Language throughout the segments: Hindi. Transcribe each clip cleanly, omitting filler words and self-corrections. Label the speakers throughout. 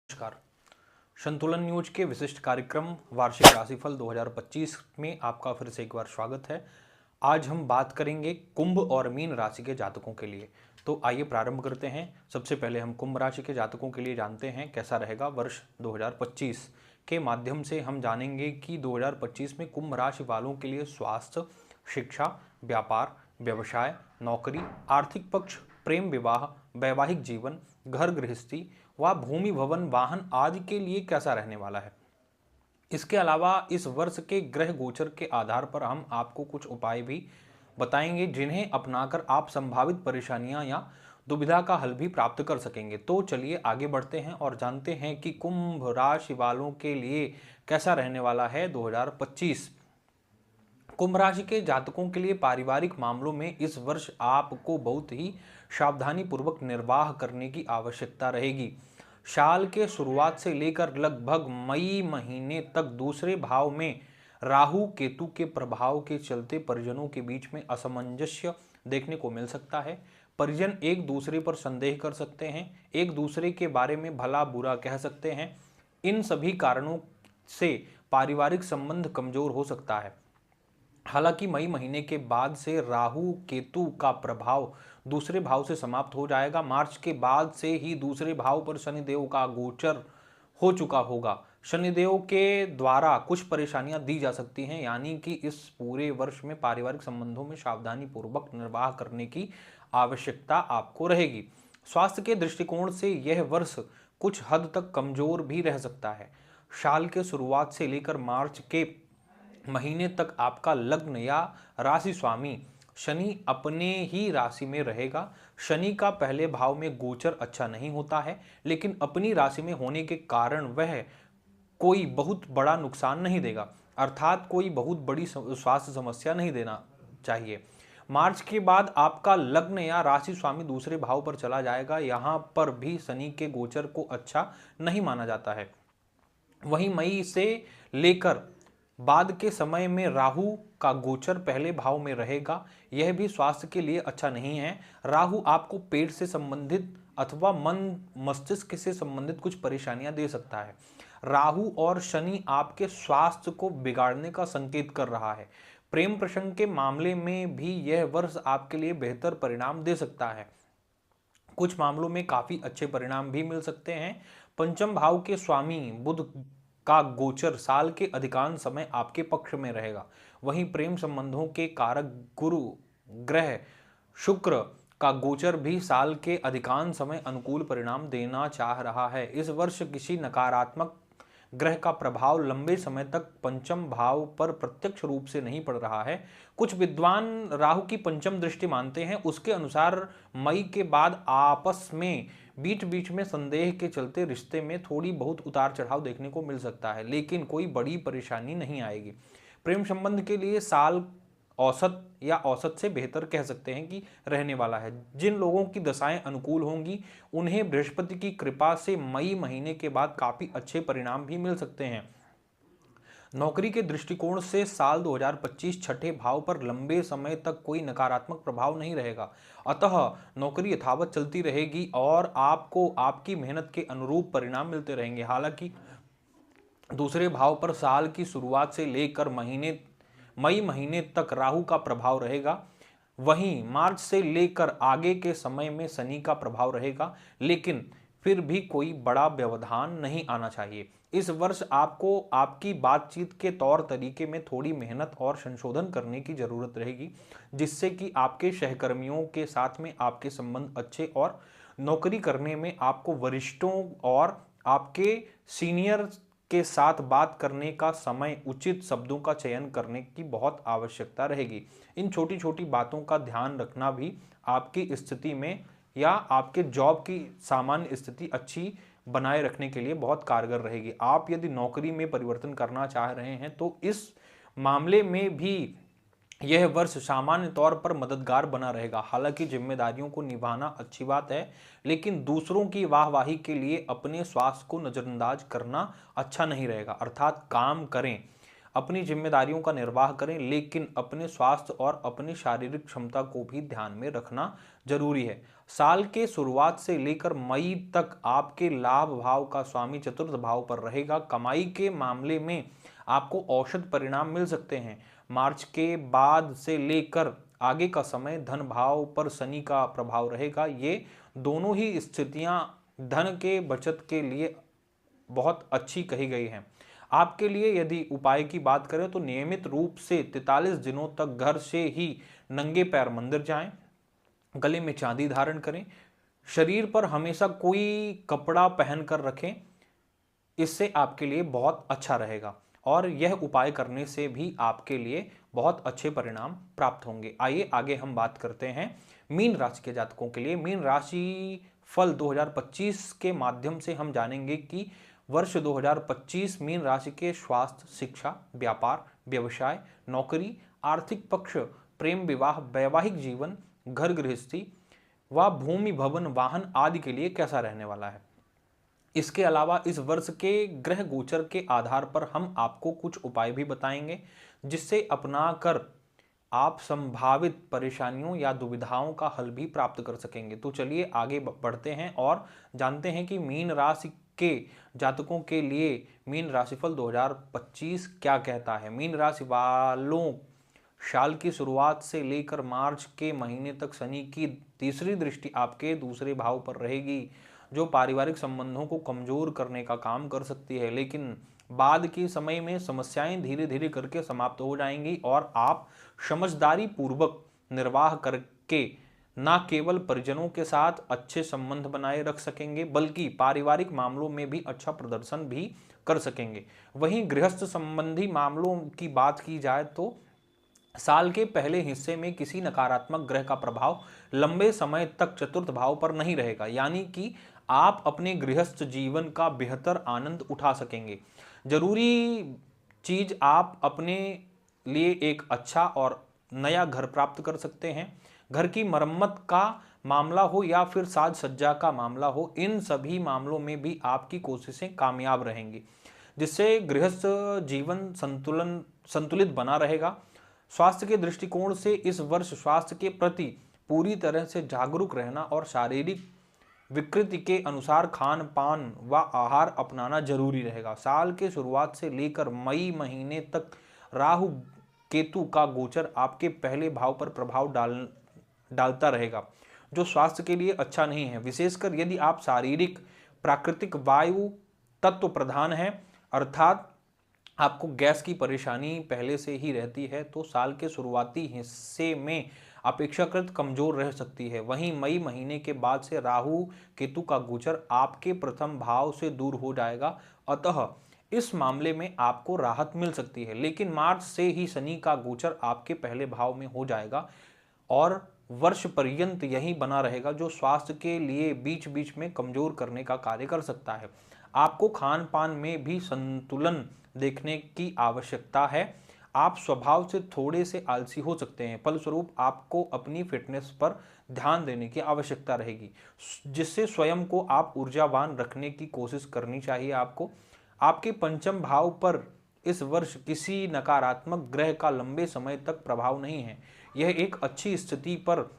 Speaker 1: नमस्कार। संतुलन न्यूज के विशिष्ट कार्यक्रम वार्षिक राशिफल 2025 में आपका फिर से एक बार स्वागत है। आज हम बात करेंगे कुंभ और मीन राशि के जातकों के लिए। तो आइए प्रारंभ करते हैं। सबसे पहले हम कुंभ राशि के जातकों के लिए जानते हैं कैसा रहेगा वर्ष 2025 के माध्यम से हम जानेंगे कि 2025 में कुंभ राशि वालों के लिए स्वास्थ्य, शिक्षा, व्यापार, व्यवसाय, नौकरी, आर्थिक पक्ष, प्रेम विवाह, वैवाहिक जीवन, घर गृहस्थी व भूमि भवन वाहन आदि के लिए कैसा रहने वाला है। इसके अलावा इस वर्ष के ग्रह गोचर के आधार पर हम आपको कुछ उपाय भी बताएंगे जिन्हें अपनाकर आप संभावित परेशानियां या दुविधा का हल भी प्राप्त कर सकेंगे। तो चलिए आगे बढ़ते हैं और जानते हैं कि कुंभ राशि वालों के लिए कैसा रहने वाला है 2025। कुंभ राशि के जातकों के लिए पारिवारिक मामलों में इस वर्ष आपको बहुत ही सावधानी पूर्वक निर्वाह करने की आवश्यकता रहेगी। साल के शुरुआत से लेकर लगभग मई महीने तक दूसरे भाव में राहु केतु के प्रभाव के चलते परिजनों के बीच में असमंजस्य देखने को मिल सकता है। परिजन एक दूसरे पर संदेह कर सकते हैं, एक दूसरे के बारे में भला बुरा कह सकते हैं। इन सभी कारणों से पारिवारिक संबंध कमजोर हो सकता है। हालांकि मई महीने के बाद से राहु केतु का प्रभाव दूसरे भाव से समाप्त हो जाएगा। मार्च के बाद से ही दूसरे भाव पर शनिदेव का गोचर हो चुका होगा। शनिदेव के द्वारा कुछ परेशानियां दी जा सकती हैं, यानी कि इस पूरे वर्ष में पारिवारिक संबंधों में सावधानी पूर्वक निर्वाह करने की आवश्यकता आपको रहेगी। स्वास्थ्य के दृष्टिकोण से यह वर्ष कुछ हद तक कमजोर भी रह सकता है। साल के शुरुआत से लेकर मार्च के महीने तक आपका लग्न या राशि स्वामी शनि अपने ही राशि में रहेगा। शनि का पहले भाव में गोचर अच्छा नहीं होता है, लेकिन अपनी राशि में होने के कारण वह कोई बहुत बड़ा नुकसान नहीं देगा, अर्थात कोई बहुत बड़ी स्वास्थ्य समस्या नहीं देना चाहिए। मार्च के बाद आपका लग्न या राशि स्वामी दूसरे भाव पर चला जाएगा। यहाँ पर भी शनि के गोचर को अच्छा नहीं माना जाता है। वहीं मई से लेकर बाद के समय में राहु का गोचर पहले भाव में रहेगा। यह भी स्वास्थ्य के लिए अच्छा नहीं है। राहु आपको पेट से संबंधित अथवा मन मस्तिष्क से संबंधित कुछ परेशानियां दे सकता है। राहु और शनि आपके स्वास्थ्य को बिगाड़ने का संकेत कर रहा है। प्रेम प्रसंग के मामले में भी यह वर्ष आपके लिए बेहतर परिणाम दे सकता है। कुछ मामलों में काफी अच्छे परिणाम भी मिल सकते हैं। पंचम भाव के स्वामी बुध का गोचर साल के अधिकांश समय आपके पक्ष में रहेगा। वहीं प्रेम संबंधों के कारक गुरु ग्रह शुक्र का गोचर भी साल के अधिकांश समय अनुकूल परिणाम देना चाह रहा है। इस वर्ष किसी नकारात्मक ग्रह का प्रभाव लंबे समय तक पंचम भाव पर प्रत्यक्ष रूप से नहीं पड़ रहा है। कुछ विद्वान राहु की पंचम दृष्टि मानते हैं। उसके अनुसार मई के बाद आपस में बीच बीच में संदेह के चलते रिश्ते में थोड़ी बहुत उतार चढ़ाव देखने को मिल सकता है, लेकिन कोई बड़ी परेशानी नहीं आएगी। प्रेम संबंध के लिए साल औसत या औसत से बेहतर कह सकते हैं कि रहने वाला है। जिन लोगों की दशाएं अनुकूल होंगी उन्हें बृहस्पति की कृपा से मई महीने के बाद काफी अच्छे परिणाम भी मिल सकते हैं। नौकरी के दृष्टिकोण से साल 2025 छठे भाव पर लंबे समय तक कोई नकारात्मक प्रभाव नहीं रहेगा, अतः नौकरी यथावत चलती रहेगी और आपको आपकी मेहनत के अनुरूप परिणाम मिलते रहेंगे। हालांकि दूसरे भाव पर साल की शुरुआत से लेकर मई महीने तक राहु का प्रभाव रहेगा। वहीं मार्च से लेकर आगे के समय में शनि का प्रभाव रहेगा, लेकिन फिर भी कोई बड़ा व्यवधान नहीं आना चाहिए। इस वर्ष आपको आपकी बातचीत के तौर तरीके में थोड़ी मेहनत और संशोधन करने की जरूरत रहेगी, जिससे कि आपके सहकर्मियों के साथ में आपके संबंध अच्छे और नौकरी करने में आपको वरिष्ठों और आपके सीनियर के साथ बात करने का समय उचित शब्दों का चयन करने की बहुत आवश्यकता रहेगी। इन छोटी छोटी बातों का ध्यान रखना भी आपकी स्थिति में या आपके जॉब की सामान्य स्थिति अच्छी बनाए रखने के लिए बहुत कारगर रहेगी। आप यदि नौकरी में परिवर्तन करना चाह रहे हैं तो इस मामले में भी यह वर्ष सामान्य तौर पर मददगार बना रहेगा। हालांकि जिम्मेदारियों को निभाना अच्छी बात है, लेकिन दूसरों की वाहवाही के लिए अपने स्वास्थ्य को नजरअंदाज करना अच्छा नहीं रहेगा। अर्थात काम करें, अपनी जिम्मेदारियों का निर्वाह करें, लेकिन अपने स्वास्थ्य और अपनी शारीरिक क्षमता को भी ध्यान में रखना जरूरी है। साल के शुरुआत से लेकर मई तक आपके लाभ भाव का स्वामी चतुर्थ भाव पर रहेगा। कमाई के मामले में आपको औसत परिणाम मिल सकते हैं। मार्च के बाद से लेकर आगे का समय धन भाव पर शनि का प्रभाव रहेगा। ये दोनों ही स्थितियां धन के बचत के लिए बहुत अच्छी कही गई हैं। आपके लिए यदि उपाय की बात करें तो नियमित रूप से 43 दिनों तक घर से ही नंगे पैर मंदिर जाएं, गले में चांदी धारण करें, शरीर पर हमेशा कोई कपड़ा पहन कर रखें। इससे आपके लिए बहुत अच्छा रहेगा और यह उपाय करने से भी आपके लिए बहुत अच्छे परिणाम प्राप्त होंगे। आइए आगे हम बात करते हैं मीन राशि के जातकों के लिए। मीन राशि फल 2025 के माध्यम से हम जानेंगे कि वर्ष 2025 मीन राशि के स्वास्थ्य, शिक्षा, व्यापार, व्यवसाय, नौकरी, आर्थिक पक्ष, प्रेम विवाह, वैवाहिक जीवन, घर गृहस्थी व भूमि भवन वाहन आदि के लिए कैसा रहने वाला है। इसके अलावा इस वर्ष के ग्रह गोचर के आधार पर हम आपको कुछ उपाय भी बताएंगे, जिससे अपनाकर आप संभावित परेशानियों या दुविधाओं का हल भी प्राप्त कर सकेंगे। तो चलिए आगे बढ़ते हैं और जानते हैं कि मीन राशि के जातकों के लिए मीन राशिफल 2025 क्या कहता है। मीन राशि वालों, साल की शुरुआत से लेकर मार्च के महीने तक शनि की तीसरी दृष्टि आपके दूसरे भाव पर रहेगी, जो पारिवारिक संबंधों को कमजोर करने का काम कर सकती है। लेकिन बाद के समय में समस्याएं धीरे धीरे करके समाप्त हो जाएंगी और आप समझदारी पूर्वक निर्वाह करके न केवल परिजनों के साथ अच्छे संबंध बनाए रख सकेंगे, बल्कि पारिवारिक मामलों में भी अच्छा प्रदर्शन भी कर सकेंगे। वहीं गृहस्थ संबंधी मामलों की बात की जाए तो साल के पहले हिस्से में किसी नकारात्मक ग्रह का प्रभाव लंबे समय तक चतुर्थ भाव पर नहीं रहेगा, यानी कि आप अपने गृहस्थ जीवन का बेहतर आनंद उठा सकेंगे। जरूरी चीज, आप अपने लिए एक अच्छा और नया घर प्राप्त कर सकते हैं। घर की मरम्मत का मामला हो या फिर साज सज्जा का मामला हो, इन सभी मामलों में भी आपकी कोशिशें कामयाब रहेंगी, जिससे गृहस्थ जीवन संतुलित बना रहेगा। स्वास्थ्य के दृष्टिकोण से इस वर्ष स्वास्थ्य के प्रति पूरी तरह से जागरूक रहना और शारीरिक विकृति के अनुसार खान पान व आहार अपनाना जरूरी रहेगा। साल के शुरुआत से लेकर मई महीने तक राहु केतु का गोचर आपके पहले भाव पर प्रभाव डालता रहेगा, जो स्वास्थ्य के लिए अच्छा नहीं है। विशेषकर यदि आप शारीरिक प्राकृतिक वायु तत्व प्रधान है, अर्थात आपको गैस की परेशानी पहले से ही रहती है, तो साल के शुरुआती हिस्से में अपेक्षाकृत कमजोर रह सकती है। वहीं मई महीने के बाद से राहु केतु का गोचर आपके प्रथम भाव से दूर हो जाएगा, अतः इस मामले में आपको राहत मिल सकती है। लेकिन मार्च से ही शनि का गोचर आपके पहले भाव में हो जाएगा और वर्ष पर्यंत यही बना रहेगा, जो स्वास्थ्य के लिए बीच बीच में कमजोर करने का कार्य कर सकता है। आपको खान पान में भी संतुलन देखने की आवश्यकता है। आप स्वभाव से थोड़े से आलसी हो सकते हैं, फलस्वरूप आपको अपनी फिटनेस पर ध्यान देने की आवश्यकता रहेगी, जिससे स्वयं को आप ऊर्जावान रखने की कोशिश करनी चाहिए आपको। आपके पंचम भाव पर इस वर्ष किसी नकारात्मक ग्रह का लंबे समय तक प्रभाव नहीं है। यह एक अच्छी स्थिति पर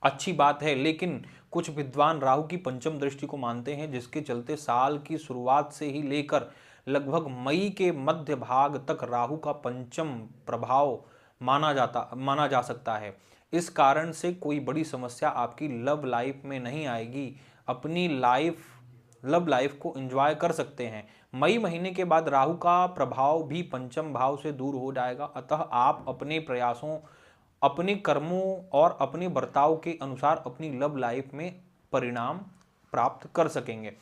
Speaker 1: अच्छी बात है, लेकिन कुछ विद्वान राहु की पंचम दृष्टि को मानते हैं, जिसके चलते साल की शुरुआत से ही लेकर लगभग मई के मध्य भाग तक राहु का पंचम प्रभाव माना जा सकता है। इस कारण से कोई बड़ी समस्या आपकी लव लाइफ में नहीं आएगी। अपनी लव लाइफ को एंजॉय कर सकते हैं। मई महीने के बाद राहु का प्रभाव भी पंचम भाव से दूर हो जाएगा, अतः आप अपने प्रयासों, अपने कर्मों और अपने बर्ताव के अनुसार अपनी लव लाइफ में परिणाम प्राप्त कर सकेंगे।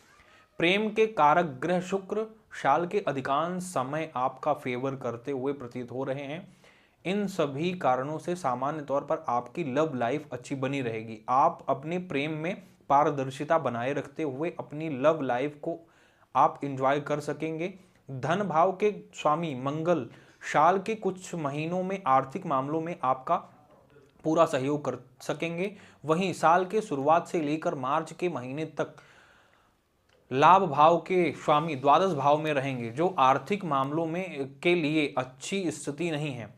Speaker 1: प्रेम के कारक ग्रह शुक्र साल के अधिकांश समय आपका फेवर करते हुए प्रतीत हो रहे हैं। इन सभी कारणों से सामान्य तौर पर आपकी लव लाइफ अच्छी बनी रहेगी। आप अपने प्रेम में पारदर्शिता बनाए रखते हुए अपनी लव लाइफ को आप एंजॉय कर सकेंगे। धन भाव के स्वामी मंगल साल के कुछ महीनों में आर्थिक मामलों में आपका पूरा सहयोग कर सकेंगे। वहीं साल के शुरुआत से लेकर मार्च के महीने तक लाभ भाव के स्वामी द्वादश भाव में रहेंगे, जो आर्थिक मामलों में के लिए अच्छी स्थिति नहीं है।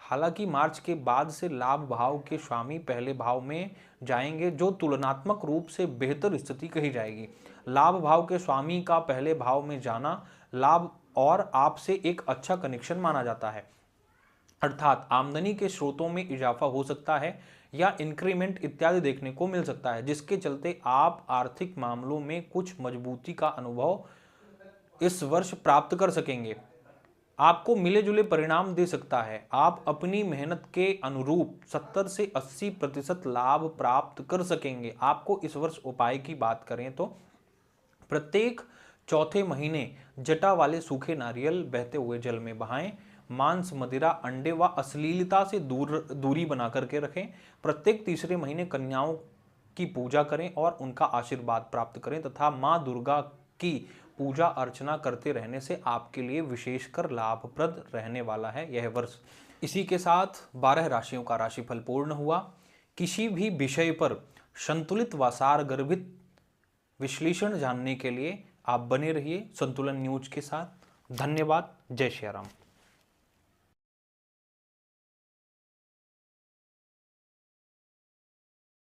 Speaker 1: हालांकि मार्च के बाद से लाभ भाव के स्वामी पहले भाव में जाएंगे, जो तुलनात्मक रूप से बेहतर स्थिति कही जाएगी। लाभ भाव के स्वामी का पहले भाव में जाना लाभ और आपसे एक अच्छा कनेक्शन माना जाता है, अर्थात आमदनी के स्रोतों में इजाफा हो सकता है या इंक्रीमेंट इत्यादि देखने को मिल सकता है, जिसके चलते आप आर्थिक मामलों में कुछ मजबूती का अनुभव इस वर्ष प्राप्त कर सकेंगे। आपको मिले जुले परिणाम दे सकता है। आप अपनी मेहनत के अनुरूप 70 से 80% लाभ प्राप्त कर सकेंगे। आपको इस वर्ष उपाय की बात करें तो प्रत्येक चौथे महीने जटा वाले सूखे नारियल बहते हुए जल में बहाएं। मांस, मदिरा, अंडे व अश्लीलता से दूरी बना करके रखें। प्रत्येक तीसरे महीने कन्याओं की पूजा करें और उनका आशीर्वाद प्राप्त करें तथा माँ दुर्गा की पूजा अर्चना करते रहने से आपके लिए विशेषकर लाभप्रद रहने वाला है यह वर्ष। इसी के साथ 12 राशियों का राशिफल पूर्ण हुआ। किसी भी विषय पर संतुलित व सारगर्भित विश्लेषण जानने के लिए आप बने रहिए संतुलन न्यूज के साथ। धन्यवाद। जय श्री राम।